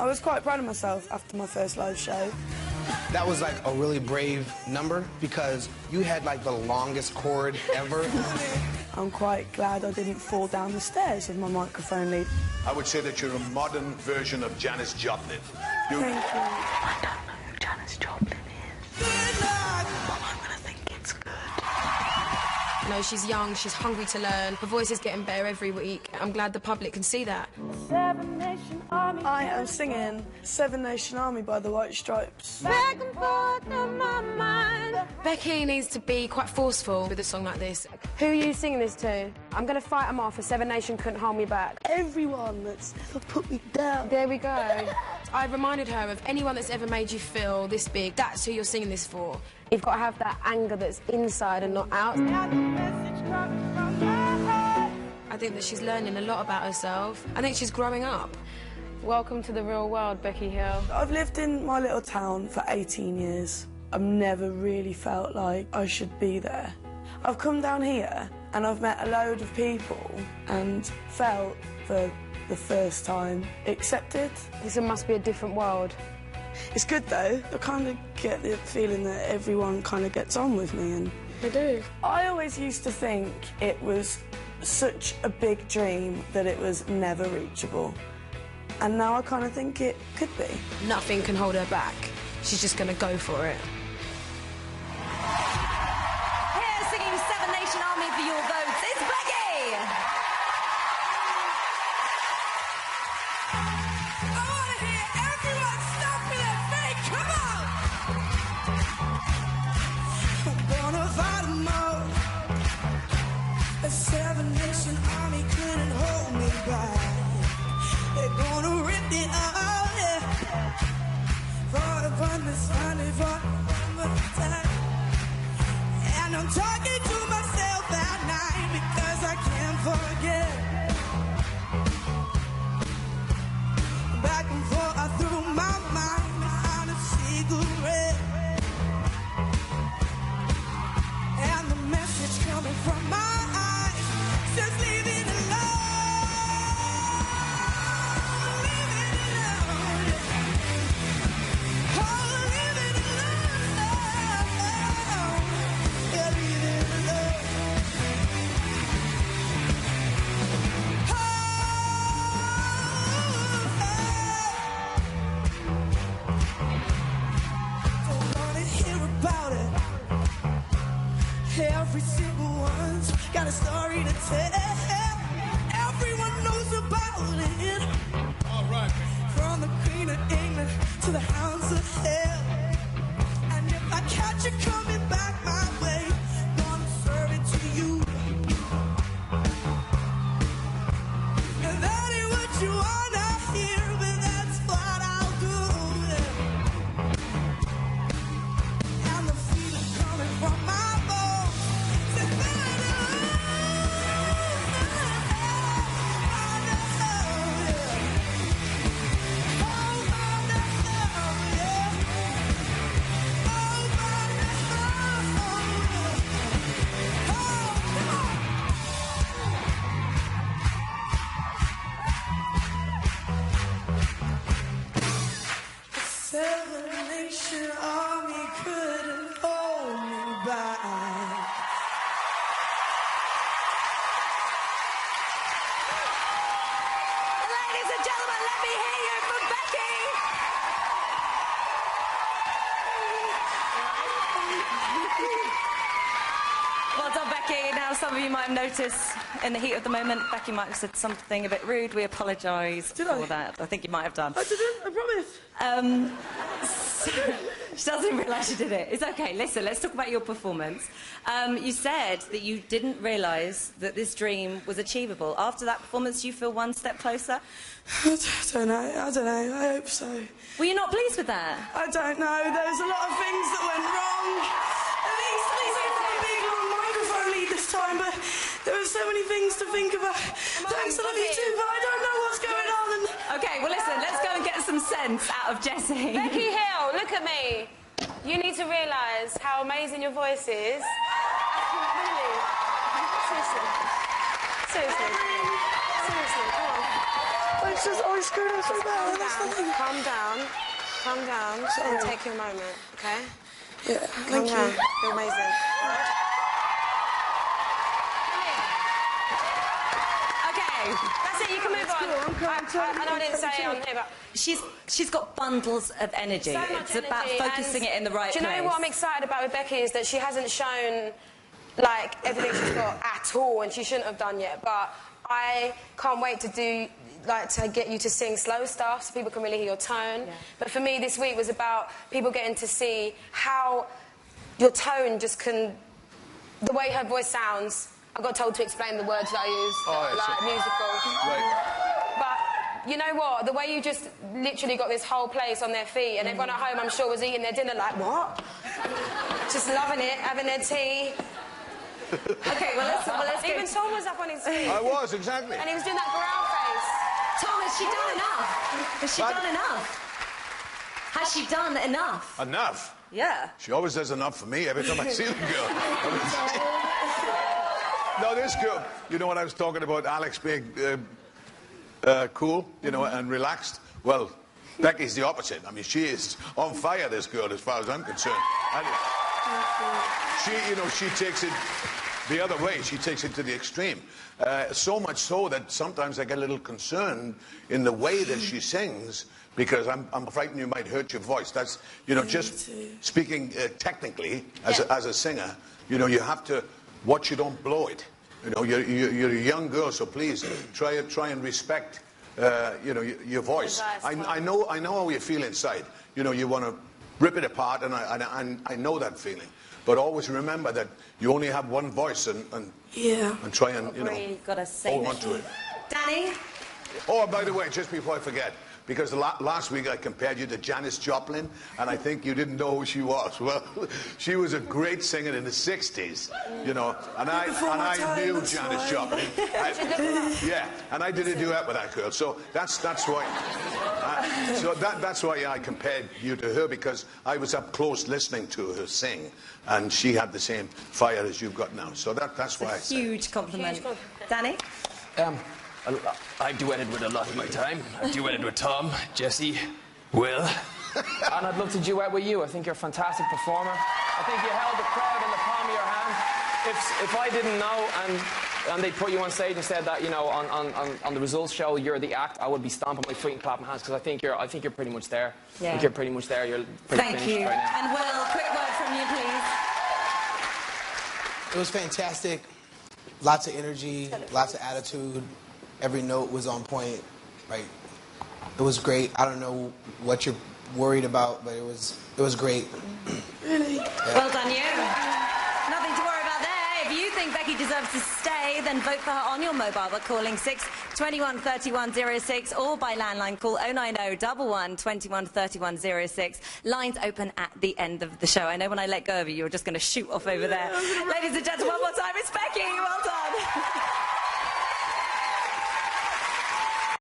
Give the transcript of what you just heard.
I was quite proud of myself after my first live show. That was like a really brave number because you had like the longest chord ever. I'm quite glad I didn't fall down the stairs with my microphone lead. I would say that you're a modern version of Janis Joplin. Thank you. I don't know who Janis Joplin is. But I'm gonna think it's good. You know, she's young, she's hungry to learn. Her voice is getting better every week. I'm glad the public can see that. I am singing Seven Nation Army by the White Stripes. Back and forth in my mind. Becky needs to be quite forceful with a song like this. Who are you singing this to? I'm going to fight them off. A Seven Nation couldn't hold me back. Everyone that's ever put me down. There we go. I reminded her of anyone that's ever made you feel this big. That's who you're singing this for. You've got to have that anger that's inside and not out. I think that she's learning a lot about herself. I think she's growing up. Welcome to the real world, Becky Hill. I've lived in my little town for 18 years. I've never really felt like I should be there. I've come down here and I've met a load of people and felt for the first time accepted. This must be a different world. It's good though. I kind of get the feeling that everyone kind of gets on with me, and They do. I always used to think it was such a big dream that it was never reachable. And now I kind of think it could be. Nothing can hold her back. She's just going to go for it. Here singing Seven Nation Army for your votes, it's Becky! I want to hear everyone stomping their feet, come on! I'm gonna fight 'em all. A Seven Nation Army couldn't hold me back. They're gonna rip it all, yeah. For the fun that's funny for the time. And I'm talking to myself at night because I can't forget. Back and forth through my mind behind a cigarette. And the message coming from my eyes says leave it alone. Every single one's got a story to tell. Everyone knows about it. All right. From the Queen of England to the hounds of hell. And if I catch you coming back my way, gonna serve it to you. And that ain't what you wanna hear, but that's what I'll do. And the feeling coming from my Seven Nation Army couldn't hold me back. Ladies and gentlemen, let me hear you for Becky! Well done, Becky. Now, some of you might have noticed in the heat of the moment, Becky might have said something a bit rude. We apologise for that. I think you might have done. I didn't, I promise. She doesn't realise she did it. It's okay. Listen, let's talk about your performance. You said that you didn't realise that this dream was achievable. After that performance, do you feel one step closer? I don't know. I hope so. Were you not pleased with that? I don't know. There was a lot of things that went wrong. At least we got a big long microphone lead this time, but there were so many things to think about. Thanks, I love you too, but I don't know what's going on. Okay, well listen, let's go and get some sense out of Jessie. Becky Hill, look at me. You need to realise how amazing your voice is. Seriously. Seriously. Seriously, come on. It's just, I screwed up so bad. Calm down. Calm down. And take your moment, okay? Yeah, thank you. You're amazing. Okay, that's it. You can move on. I know I didn't say it on here, but She's got bundles of energy. so much It's about energy, focusing and it in the right do you place. know what I'm excited about with Becky is that she hasn't shown like everything she's got at all, and she shouldn't have done yet. But I can't wait to do. Like to get you to sing slow stuff so people can really hear your tone. But for me this week was about people getting to see how your tone just can, the way her voice sounds. I got told to explain the words that I use, like musical. Right. But you know what? The way you just literally got this whole place on their feet, and everyone at home I'm sure was eating their dinner like, what? Just loving it, having their tea. Okay, well let's go. Even Tom was up on his feet. I was, exactly. And he was doing that growl face. Tom, has she done enough? Has she done enough? Has she done enough? Enough? Yeah. She always does enough for me every time I see the girl. No, this girl, you know what I was talking about, Alex being cool, you know, and relaxed? Well, Becky's the opposite. I mean, she is on fire, this girl, as far as I'm concerned. And she, you know, she takes it the other way. She takes it to the extreme. So much so that sometimes I get a little concerned in the way that she sings, because I'm frightened you might hurt your voice. That's, you know, just speaking technically as a singer, you know, you have to watch you don't blow it. You know, you're a young girl, so please try and respect, you know, your voice. I know how you feel inside. You know, you want to rip it apart, and I know that feeling. But always remember that you only have one voice, and try and, you know, hold on to it. Danny? Oh, by the way, just before I forget, because last week I compared you to Janis Joplin, and I think you didn't know who she was. Well, she was a great singer in the 60s, you know, and I knew Janis Joplin. Yeah, and I did a duet with that girl, so that's why. That's why I compared you to her, because I was up close listening to her sing, and she had the same fire as you've got now. So that's why I said. Huge compliment. Danny? I've duetted with a lot in my time. I've duetted with Tom, Jessie, Will. And I'd love to duet with you. I think you're a fantastic performer. I think you held the crowd in the palm of your hand. If I didn't know and they put you on stage and said that, you know, on the results show you're the act, I would be stomping my feet and clapping hands, because I think you're pretty much there. Yeah. I think you're pretty much there. You're pretty Thank you. right now. And Will, quick word from you, please. It was fantastic. Lots of energy, lots of attitude. Every note was on point. Like, it was great. I don't know what you're worried about, but it was great. Really? Yeah. Well done, you. Nothing to worry about there. If you think Becky deserves to stay, then vote for her on your mobile by calling 621 3106 or by landline call 090 11 21 31 06. Lines open at the end of the show. I know when I let go of you, you're just going to shoot off over there. Ladies and gentlemen, one more time, it's Becky. Well done.